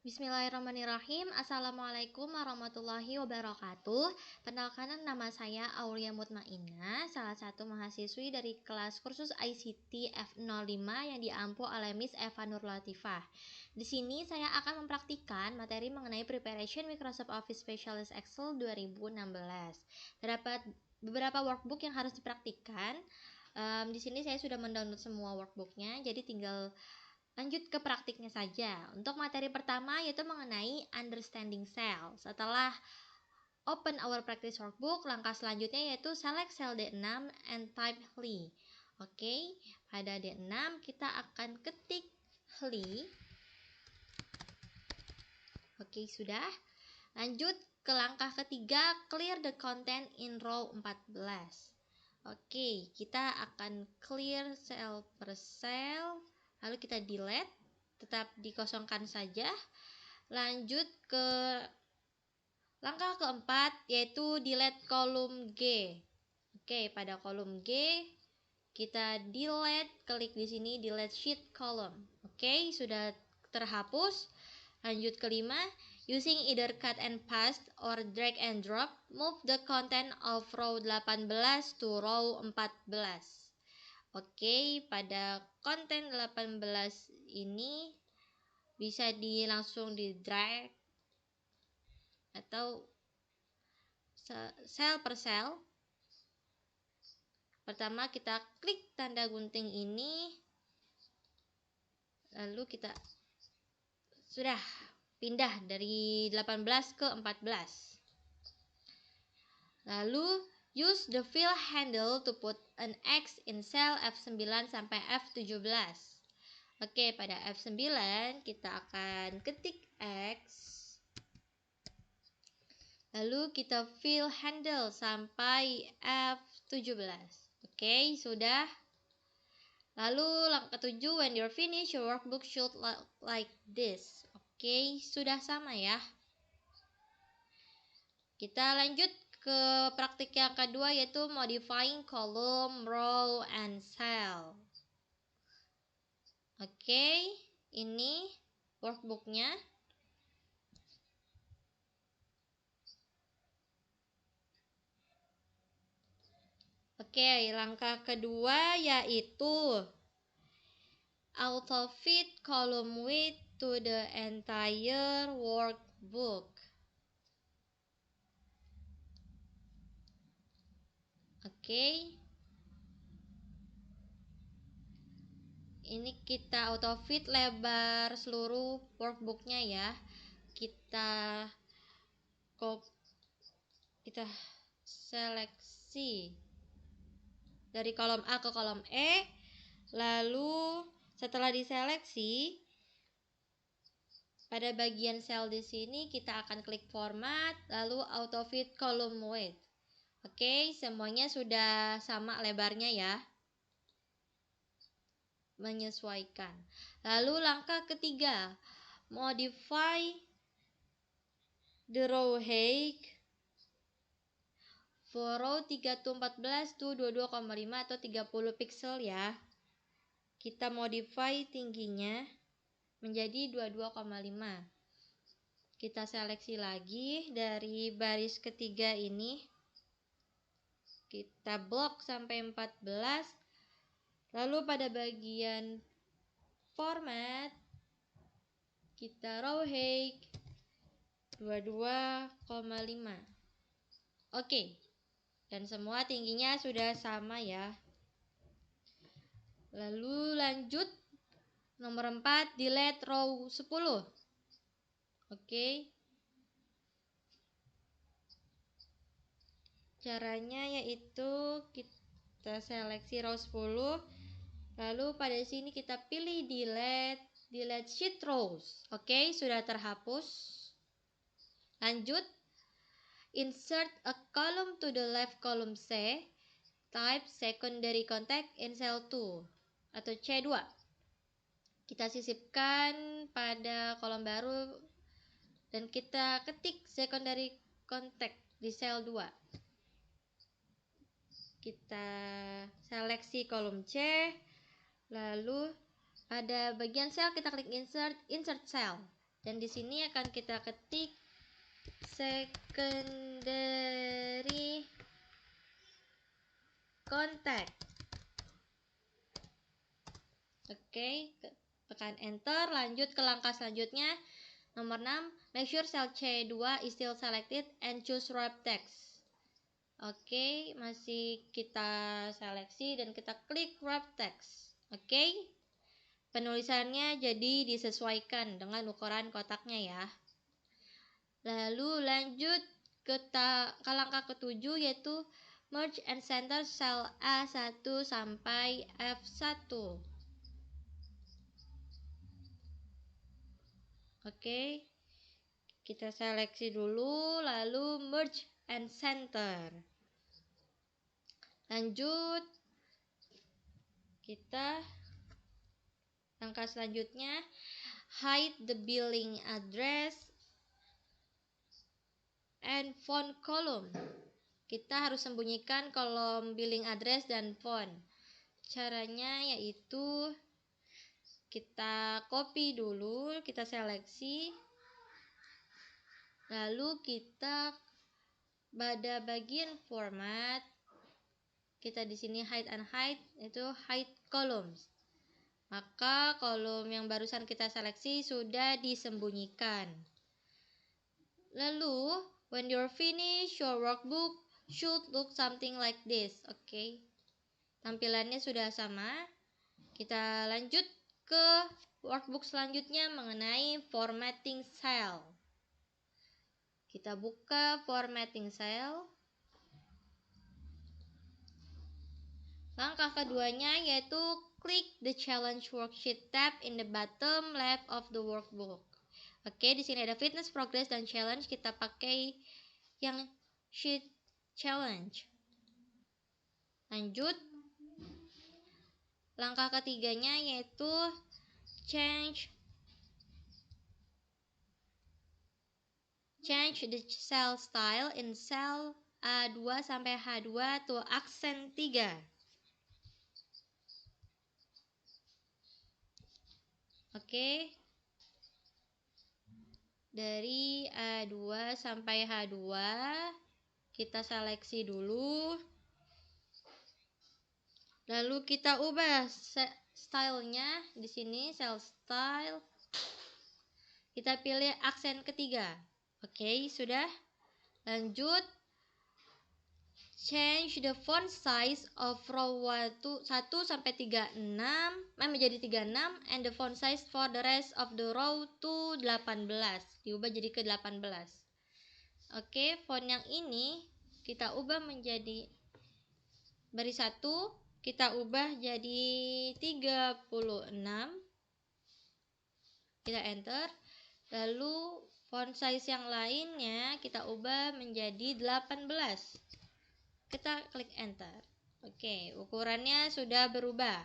Bismillahirrahmanirrahim. Assalamualaikum warahmatullahi wabarakatuh. Perkenalkan, nama saya Aulia Mutmainah, salah satu mahasiswi dari kelas kursus ICT F05 yang diampu oleh Miss Eva Nur Latifah. Di sini saya akan mempraktikkan materi mengenai Preparation Microsoft Office Specialist Excel 2016. Terdapat beberapa workbook yang harus dipraktikkan. Di sini saya sudah mendownload semua workbooknya, jadi tinggal lanjut ke praktiknya saja. Untuk materi pertama yaitu mengenai understanding cell. Setelah open our practice workbook, langkah selanjutnya yaitu select cell D6 and type HLI. Oke, pada D6 kita akan ketik HLI. Oke, sudah. Lanjut ke langkah ketiga, clear the content in row 14. Oke, kita akan clear cell per cell. Lalu kita delete, tetap dikosongkan saja. Lanjut ke langkah keempat yaitu delete kolom G. Oke, pada kolom G kita delete, klik di sini delete sheet column. Oke, sudah terhapus. Lanjut kelima, using either cut and paste or drag and drop, move the content of row 18 to row 14. Oke, pada konten 18 ini bisa langsung di drag atau sel per sel. Pertama kita klik tanda gunting ini, lalu kita sudah pindah dari 18 ke 14. Lalu use the fill handle to put an X in cell F9 sampai F17. Oke, pada F9 kita akan ketik X. Lalu kita fill handle sampai F17. Oke, sudah. Lalu langkah 7, when you're finished, your workbook should look like this. Oke, sudah sama ya. Kita lanjut ke praktik yang kedua yaitu modifying column, row, and cell. Oke, ini workbooknya. Oke, langkah kedua yaitu auto-fit column width to the entire workbook. Oke. Ini kita auto-fit lebar seluruh workbooknya ya. Kita seleksi dari kolom A ke kolom E. Lalu setelah diseleksi, pada bagian sel di sini kita akan klik format, lalu auto fit column width. Oke, semuanya sudah sama lebarnya ya. Menyesuaikan. Lalu langkah ketiga, modify the row height for row 3 to 14 to 22,5 atau 30 pixel ya. Kita modify tingginya menjadi 22,5. Kita seleksi lagi dari baris ketiga ini. Kita blok sampai 14. Lalu pada bagian format kita row height 22,5. Oke. Dan semua tingginya sudah sama ya. Lalu lanjut nomor 4, delete row 10. Oke. Caranya yaitu kita seleksi row 10. Lalu pada sini kita pilih delete sheet rows. Oke, sudah terhapus. Lanjut, insert a column to the left column C. Type secondary contact in cell 2 atau C2. Kita sisipkan pada kolom baru dan kita ketik secondary contact di sel 2. Kita seleksi kolom C, lalu pada bagian sel kita klik insert cell. Dan di sini akan kita ketik secondary contact. Oke, tekan enter, lanjut ke langkah selanjutnya. Nomor 6, make sure cell C2 is still selected and choose wrap text. Oke, masih kita seleksi dan kita klik wrap text. Oke, penulisannya jadi disesuaikan dengan ukuran kotaknya ya. Lalu lanjut ke langkah ketujuh, yaitu merge and center sel A1 sampai F1. Oke, kita seleksi dulu, lalu merge and center. Lanjut, kita langkah selanjutnya, hide the billing address and font column. Kita harus sembunyikan kolom billing address dan font. Caranya yaitu kita copy dulu, kita seleksi, lalu kita pada bagian format, kita di sini hide and hide, itu hide columns. Maka kolom yang barusan kita seleksi sudah disembunyikan. Lalu, when you're finished, your workbook should look something like this. Oke, tampilannya sudah sama. Kita lanjut ke workbook selanjutnya mengenai formatting cell. Kita buka formatting cell. Langkah keduanya yaitu klik the challenge worksheet tab in the bottom left of the workbook. Oke, di sini ada fitness, progress, dan challenge. Kita pakai yang sheet challenge. Lanjut. Langkah ketiganya yaitu change the cell style in cell A2 sampai H2 to accent 3. Oke. Dari A2 sampai H2 kita seleksi dulu. Lalu kita ubah stylenya di sini, cell style. Kita pilih aksen ketiga. Oke, sudah. Lanjut. Change the font size of row 1 sampai 36 menjadi 36 and the font size for the rest of the row to 18. Diubah jadi ke 18. Oke, font yang ini kita ubah menjadi baris 1, kita ubah jadi 36. Kita enter. Lalu font size yang lainnya kita ubah menjadi 18. Kita klik enter. Oke, ukurannya sudah berubah.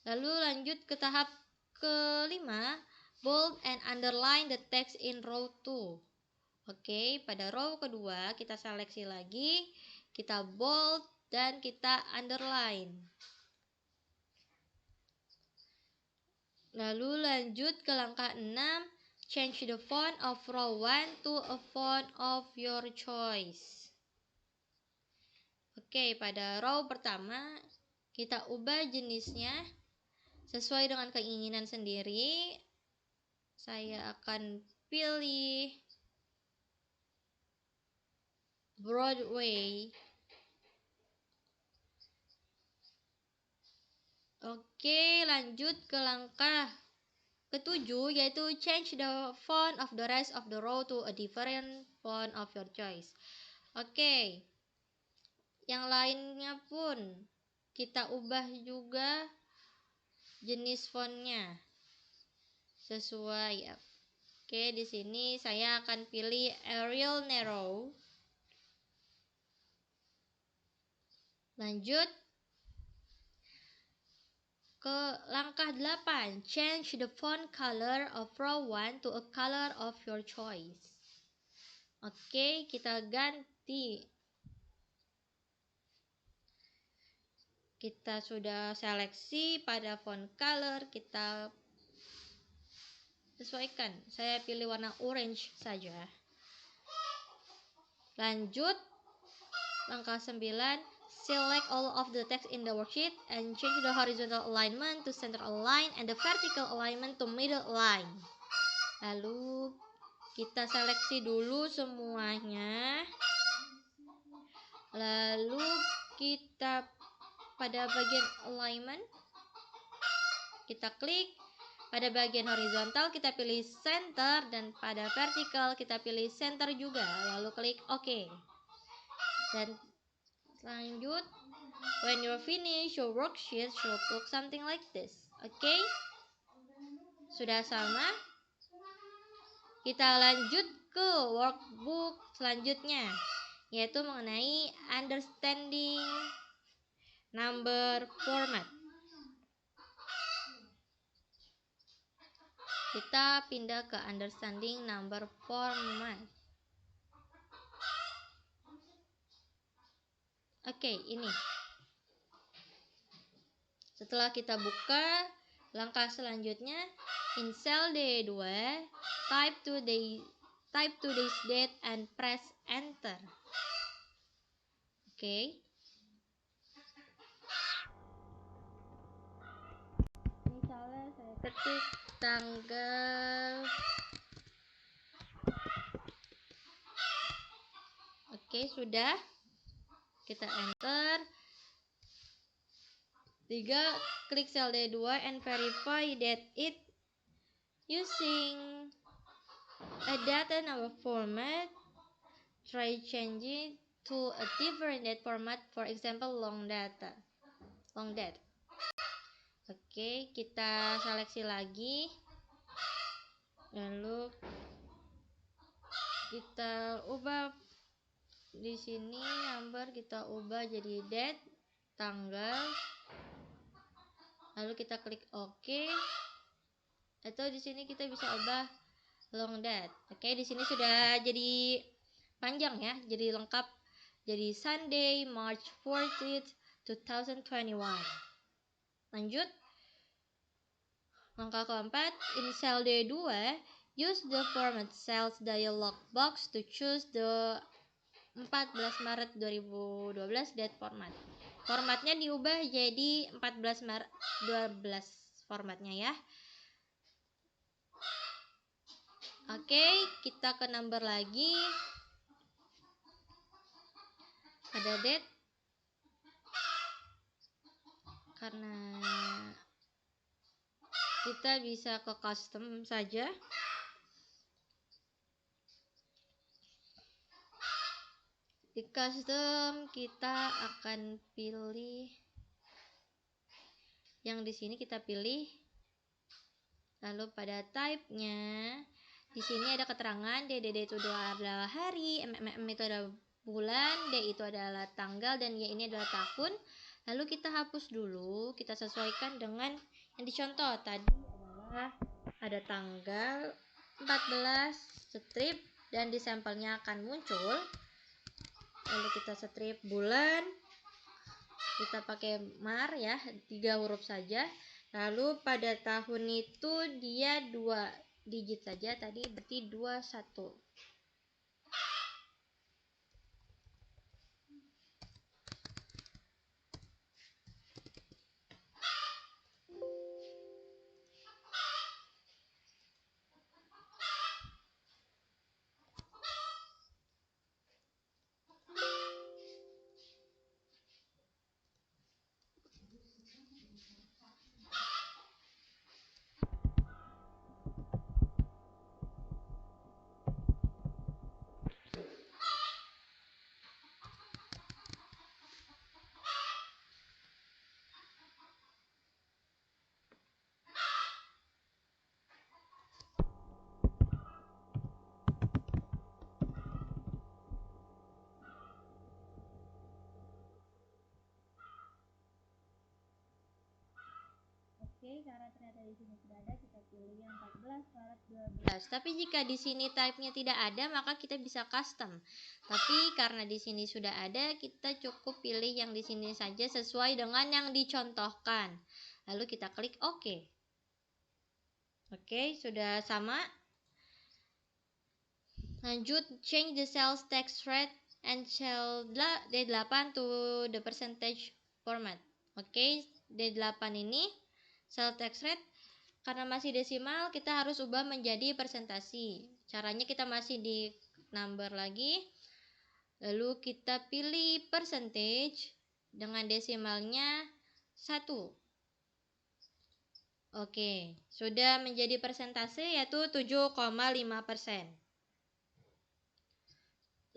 Lalu lanjut ke tahap kelima, bold and underline the text in row 2. Oke, pada row kedua kita seleksi lagi, kita bold dan kita underline. Lalu lanjut ke langkah 6, change the font of row 1 to a font of your choice. Oke, pada row pertama kita ubah jenisnya sesuai dengan keinginan sendiri. Saya akan pilih Broadway. Oke, lanjut ke langkah ketujuh yaitu change the font of the rest of the row to a different font of your choice. Oke, yang lainnya pun kita ubah juga jenis fontnya sesuai. Oke, di sini saya akan pilih Arial Narrow. Lanjut ke langkah 8, change the font color of row 1 to a color of your choice. Oke, kita ganti. Kita sudah seleksi pada font color, kita sesuaikan. Saya pilih warna orange saja. Lanjut, langkah 9, select all of the text in the worksheet and change the horizontal alignment to center align and the vertical alignment to middle align. Lalu kita seleksi dulu semuanya. Lalu kita pada bagian alignment kita klik, pada bagian horizontal kita pilih center, dan pada vertical kita pilih center juga. Lalu klik OK. Dan lanjut, when you're finished, your worksheet should look something like this. Oke, sudah sama. Kita lanjut ke workbook selanjutnya, yaitu mengenai understanding number format. Kita pindah ke understanding number format. Oke, ini. Setelah kita buka, langkah selanjutnya in cell D2, type today's date and press enter. Oke. Misalnya saya ketik tanggal. Oke, sudah. Kita enter. 3, klik cell D2 and verify that it using a data number format. Try changing to a different date format, for example long date. Oke, kita seleksi lagi. Lalu kita ubah di sini number, kita ubah jadi date, tanggal. Lalu kita klik OK. Atau di sini kita bisa ubah long date. Oke, di sini sudah jadi panjang ya, jadi lengkap. Jadi Sunday, March 14th, 2021. Lanjut. Langkah keempat, in cell D2, use the format cells dialog box to choose the 14 Maret 2012 date format. Formatnya diubah jadi 14 Maret 12 formatnya ya. Oke, kita ke number lagi. Ada date. Karena kita bisa ke custom saja. Di custom kita akan pilih yang di sini, kita pilih. Lalu pada type-nya di sini ada keterangan DDD itu adalah hari, MMM itu adalah bulan, D itu adalah tanggal, dan Y ini adalah tahun. Lalu kita hapus dulu, kita sesuaikan dengan yang dicontoh. Tadi adalah ada tanggal 14 strip dan di sampelnya akan muncul. Lalu kita strip bulan, kita pakai mar ya, 3 huruf saja. Lalu pada tahun itu dia 2 digit saja, tadi berarti 21. Oke, karena ternyata di sini sudah ada, kita pilih yang 14 Maret 12. Tapi jika di sini type-nya tidak ada, maka kita bisa custom. Tapi karena di sini sudah ada, kita cukup pilih yang di sini saja sesuai dengan yang dicontohkan. Lalu kita klik OK. Oke, sudah sama. Lanjut, change the sales tax rate and cell D8 to the percentage format. Oke, D8 ini sales tax rate karena masih desimal kita harus ubah menjadi persentasi. Caranya kita masih di number lagi. Lalu kita pilih percentage dengan desimalnya 1. Oke, sudah menjadi persentase yaitu 7,5%.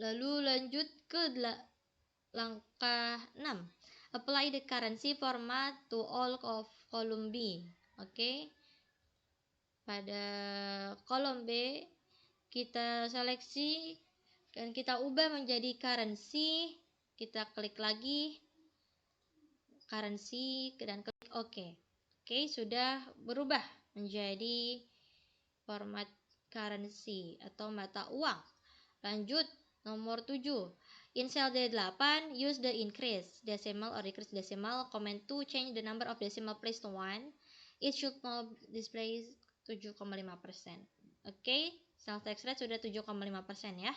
Lalu lanjut ke langkah 6. Apply the currency format to all of column B. Oke. Pada kolom B kita seleksi dan kita ubah menjadi currency. Kita klik lagi currency dan klik OK. Oke, sudah berubah menjadi format currency atau mata uang. Lanjut, nomor 7. In cell D8, use the increase decimal or decrease decimal command to change the number of decimal place to 1. It should now display 7,5%. Oke, sales tax rate sudah 7,5% ya.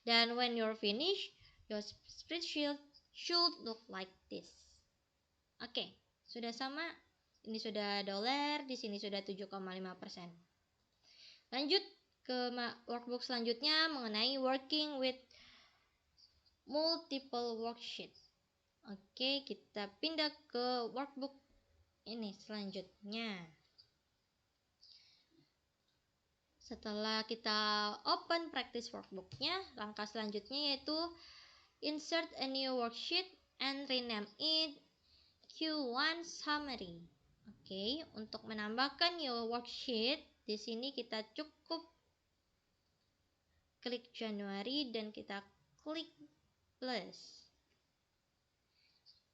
Dan when you're finished, your spreadsheet should look like this. Oke, sudah sama. Ini sudah dolar, di sini sudah 7,5%. Lanjut ke workbook selanjutnya mengenai working with multiple worksheet. Oke, kita pindah ke workbook ini selanjutnya. Setelah kita open practice workbooknya, langkah selanjutnya yaitu insert a new worksheet and rename it Q1 summary. Oke, untuk menambahkan new worksheet, di sini kita cukup klik Januari dan kita klik plus.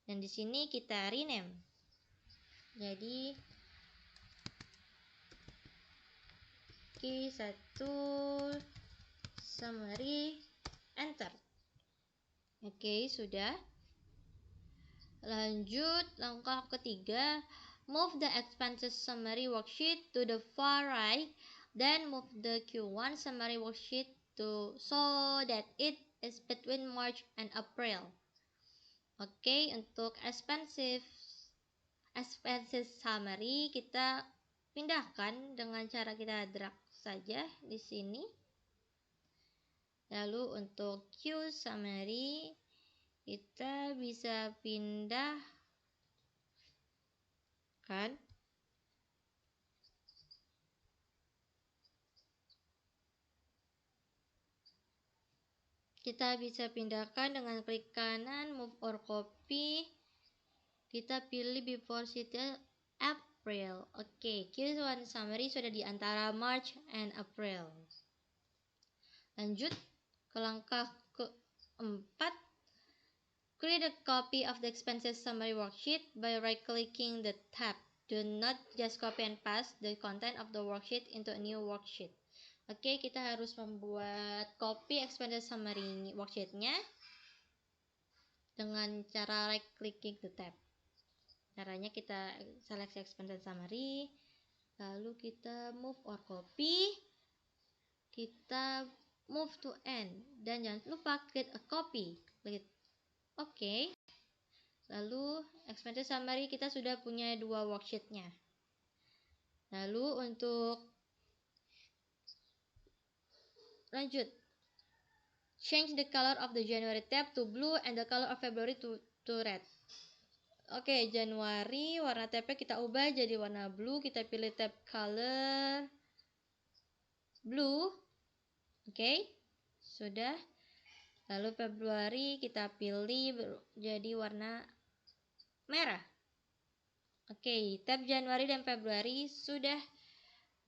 Dan di sini kita rename. Jadi Q1 summary, enter. Oke, sudah. Lanjut langkah ketiga, move the expenses summary worksheet to the far right, then move the Q1 summary worksheet so that it is between March and April. Oke, untuk expenses summary kita pindahkan dengan cara kita drag saja di sini. Lalu untuk Q summary kita bisa pindah kan. Kita bisa pindahkan dengan klik kanan, move or copy. Kita pilih before city April. Oke, Q1 summary sudah di antara March and April. Lanjut ke langkah keempat. Create a copy of the expenses summary worksheet by right-clicking the tab. Do not just copy and paste the content of the worksheet into a new worksheet. Oke, kita harus membuat copy expenses summary worksheetnya dengan cara right-clicking the tab. Caranya kita seleksi expenses summary, lalu kita move or copy, kita move to end, dan jangan lupa create a copy. Klik Oke. Lalu expenses summary kita sudah punya 2 worksheetnya. Lalu untuk lanjut, change the color of the January tab to blue and the color of February to red. Oke, Januari warna tabnya kita ubah jadi warna blue. Kita pilih tab color blue. Oke, sudah. Lalu Februari kita pilih jadi warna merah. Oke, tab Januari dan Februari sudah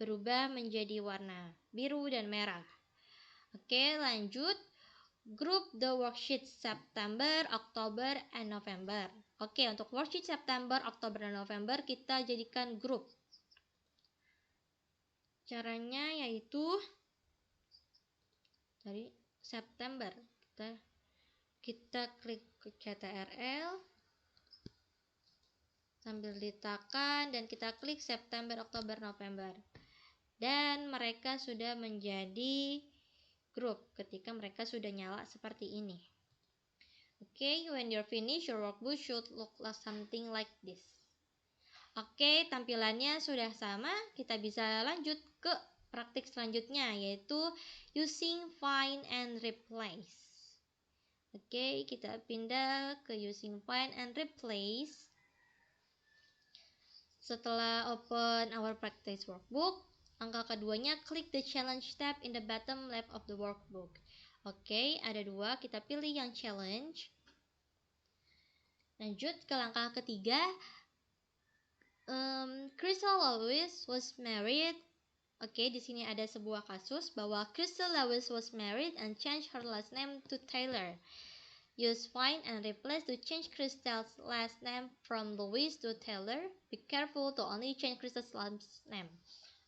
berubah menjadi warna biru dan merah. Oke, lanjut. Group the worksheet September, Oktober, and November. Oke, untuk worksheet September, Oktober, dan November kita jadikan grup. Caranya yaitu dari September kita klik CTRL, sambil ditekan dan kita klik September, Oktober, November. Dan mereka sudah menjadi grup ketika mereka sudah nyala seperti ini. Oke, when you're finished, your workbook should look like something like this. Oke, tampilannya sudah sama. Kita bisa lanjut ke praktik selanjutnya, yaitu using find and replace. Oke, kita pindah ke using find and replace. Setelah open our practice workbook, langkah keduanya klik the challenge tab in the bottom left of the workbook. Oke, ada dua, kita pilih yang challenge. Lanjut ke langkah ketiga. Crystal Lewis was married. Oke, di sini ada sebuah kasus bahwa Crystal Lewis was married and changed her last name to Taylor. Use find and replace to change Crystal's last name from Lewis to Taylor. Be careful to only change Crystal's last name.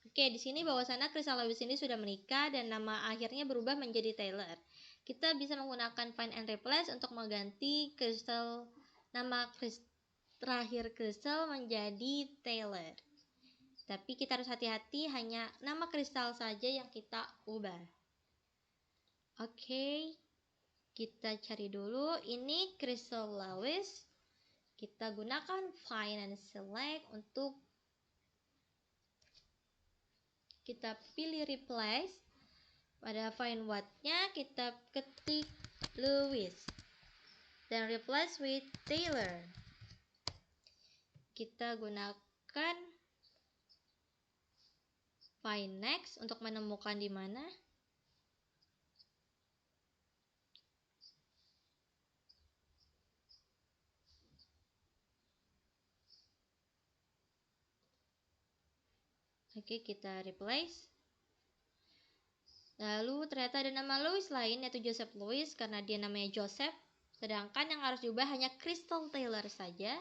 Oke, di sini bahwasanya Crystal Lewis ini sudah menikah dan nama akhirnya berubah menjadi Taylor. Kita bisa menggunakan find and replace untuk mengganti nama terakhir Crystal menjadi Taylor. Tapi kita harus hati-hati, hanya nama Crystal saja yang kita ubah. Oke. Kita cari dulu, ini Crystal Lewis. Kita gunakan find and select untuk kita pilih replace. Pada find what-nya kita ketik Lewis dan replace with Taylor. Kita gunakan find next untuk menemukan di mana. Oke, kita replace. Lalu ternyata ada nama Louis lain, yaitu Joseph Louis, karena dia namanya Joseph. Sedangkan yang harus diubah hanya Crystal Taylor saja.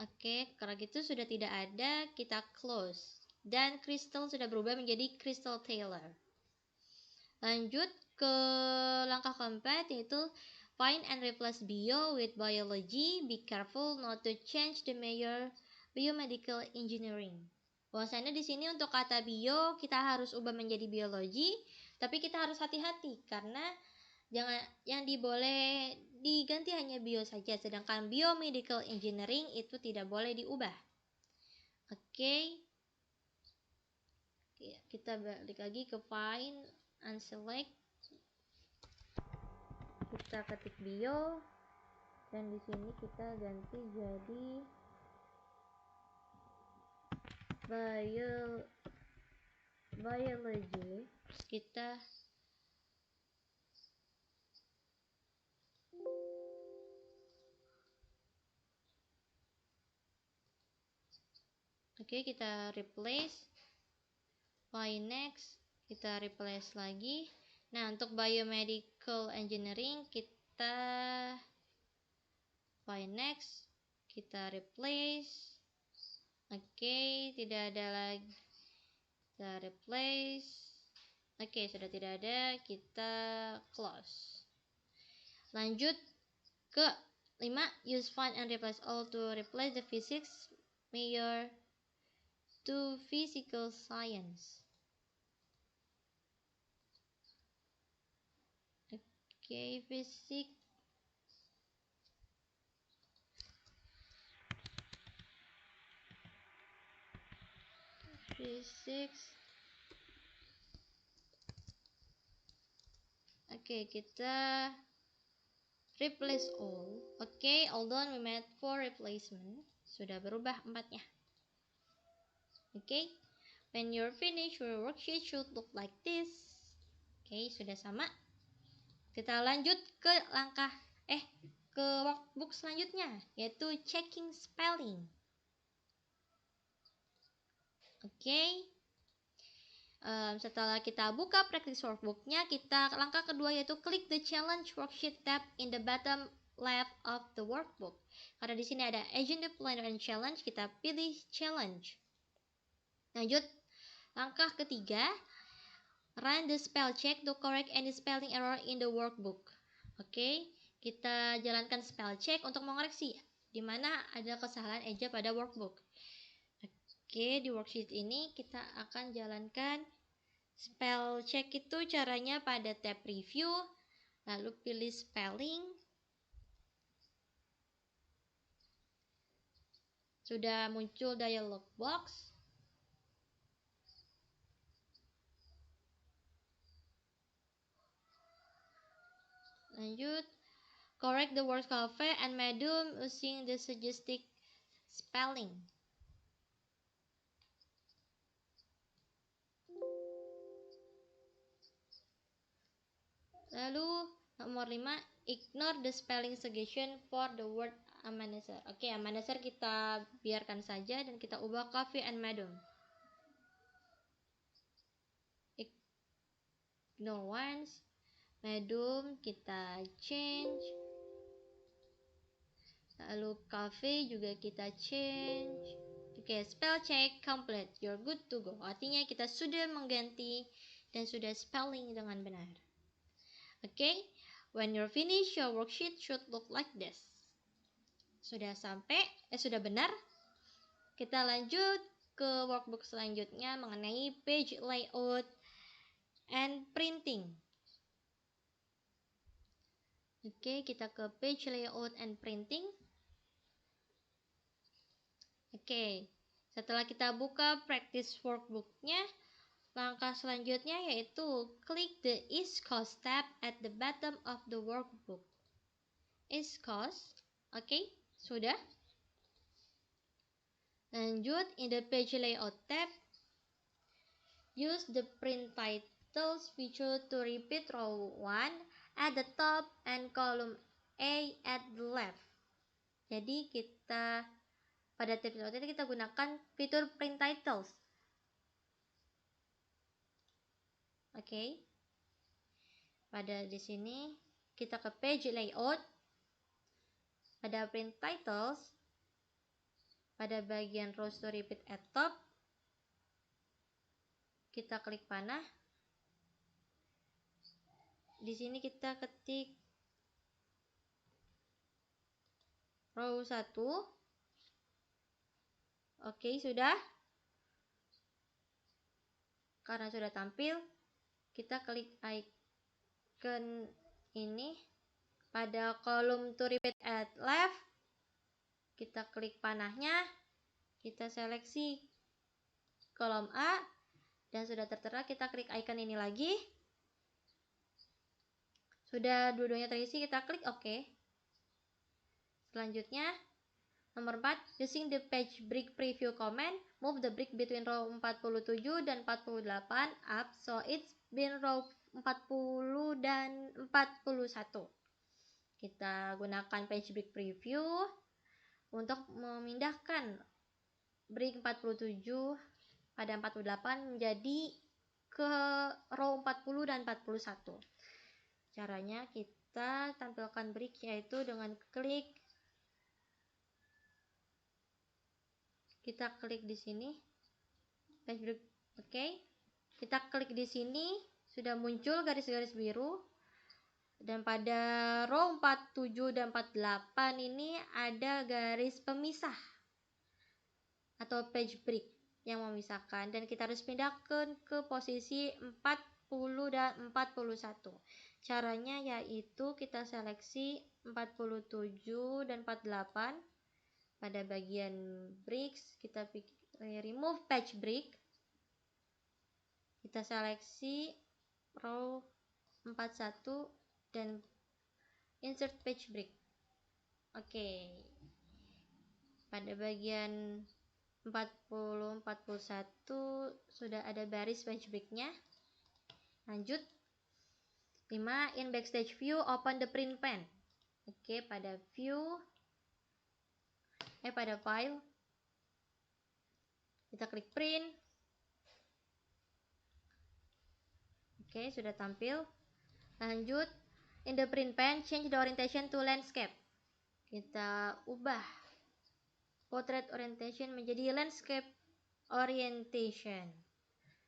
Oke, karena gitu sudah tidak ada, kita close. Dan Crystal sudah berubah menjadi Crystal Taylor. Lanjut ke langkah keempat, yaitu find and replace bio with biology. Be careful not to change the major biomedical engineering. Bahwasanya di sini untuk kata bio kita harus ubah menjadi biologi, tapi kita harus hati-hati karena yang boleh diganti hanya bio saja, sedangkan biomedical engineering itu tidak boleh diubah. Oke. Kita balik lagi ke find and select. Kita ketik bio dan di sini kita ganti jadi biology. Kita kita replace. Find next, kita replace lagi. Nah, untuk biomedical engineering kita find next, kita replace. Oke, tidak ada lagi. Kita replace. Oke, sudah tidak ada, kita close. Lanjut ke 5, use find and replace all to replace the physics major to physical science. Oke, physics. Oke, kita replace all. Oke, although we made 4 replacement. Sudah berubah 4-nya. Oke, when you're finished, your worksheet should look like this. Oke, sudah sama. Kita lanjut ke ke workbook selanjutnya, yaitu checking spelling. Oke. Setelah kita buka practice workbooknya, kita langkah kedua yaitu klik the challenge worksheet tab in the bottom left of the workbook. Karena di sini ada agenda planner and challenge, kita pilih challenge. Lanjut langkah ketiga, run the spell check to correct any spelling error in the workbook. Oke, kita jalankan spell check untuk mengoreksi dimana ada kesalahan eja pada workbook. Oke, di worksheet ini kita akan jalankan spell check. Itu caranya pada tab review, lalu pilih spelling. Sudah muncul dialog box. Lanjut, correct the word cafe and madam using the suggested spelling. Lalu nomor 5, ignore the spelling suggestion for the word amanaser. Oke, amanaser kita biarkan saja dan kita ubah cafe and madam. Ignore once. Madam kita change. Lalu cafe juga kita change. Oke, spell check complete. You're good to go. Artinya kita sudah mengganti dan sudah spelling dengan benar. Oke, when you're finished, your worksheet should look like this. Sudah benar. Kita lanjut ke workbook selanjutnya mengenai page layout and printing. Oke, kita ke page layout and printing. Oke, setelah kita buka practice workbooknya, langkah selanjutnya yaitu klik the East Coast tab at the bottom of the workbook. East Coast, oke, sudah. Lanjut, in the page layout tab, use the print titles feature to repeat row 1 at the top and column A at the left. Jadi kita pada tab layout ini kita gunakan fitur print titles. Oke. Pada di sini kita ke page layout. Pada print titles, pada bagian rows to repeat at top, kita klik panah. Di sini kita ketik row 1. Oke, sudah. Karena sudah tampil, kita klik icon ini. Pada kolom to repeat at left, kita klik panahnya. Kita seleksi kolom A. Dan sudah tertera, kita klik icon ini lagi. Sudah dua-duanya terisi, kita klik OK. Selanjutnya, nomor 4, using the page break preview command, move the break between row 47 dan 48 up, so it's been row 40 dan 41. Kita gunakan page break preview untuk memindahkan break 47 pada 48 menjadi ke row 40 dan 41. Caranya kita tampilkan break yaitu dengan kita klik di sini page break. Oke. Kita klik di sini, sudah muncul garis-garis biru. Dan pada row 47 dan 48 ini ada garis pemisah atau page break yang memisahkan, dan kita harus pindahkan ke posisi 40 dan 41. Caranya yaitu kita seleksi 47 dan 48. Pada bagian breaks kita pilih remove page break. Kita seleksi row 41 dan insert page break. Oke. Pada bagian 40 41 sudah ada baris page breaknya. Lanjut. 5, in backstage view open the print pen. Oke, pada pada file kita klik print. Oke, sudah tampil. Lanjut, in the print pen change the orientation to landscape. Kita ubah portrait orientation menjadi landscape orientation.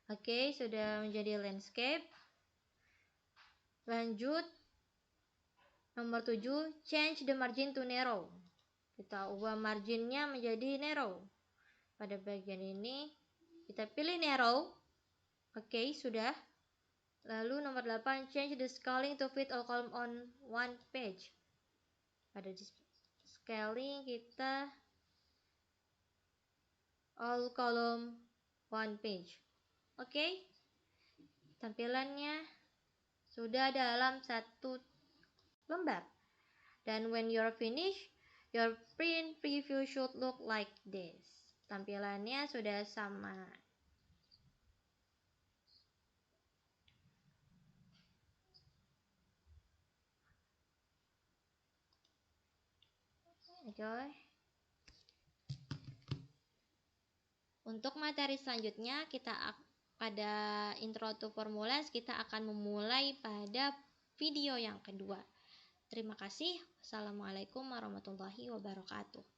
Oke, sudah menjadi landscape. Lanjut, nomor 7, change the margin to narrow. Kita ubah marginnya menjadi narrow. Pada bagian ini kita pilih narrow. Oke, sudah. Lalu nomor 8, change the scaling to fit all column on one page. Pada scaling kita all column one page. Oke. Tampilannya sudah dalam satu lembar. Dan when you're finished, your print preview should look like this. Tampilannya sudah sama. Oke. Untuk materi selanjutnya pada intro to formulas kita akan memulai pada video yang kedua. Terima kasih. Wassalamualaikum warahmatullahi wabarakatuh.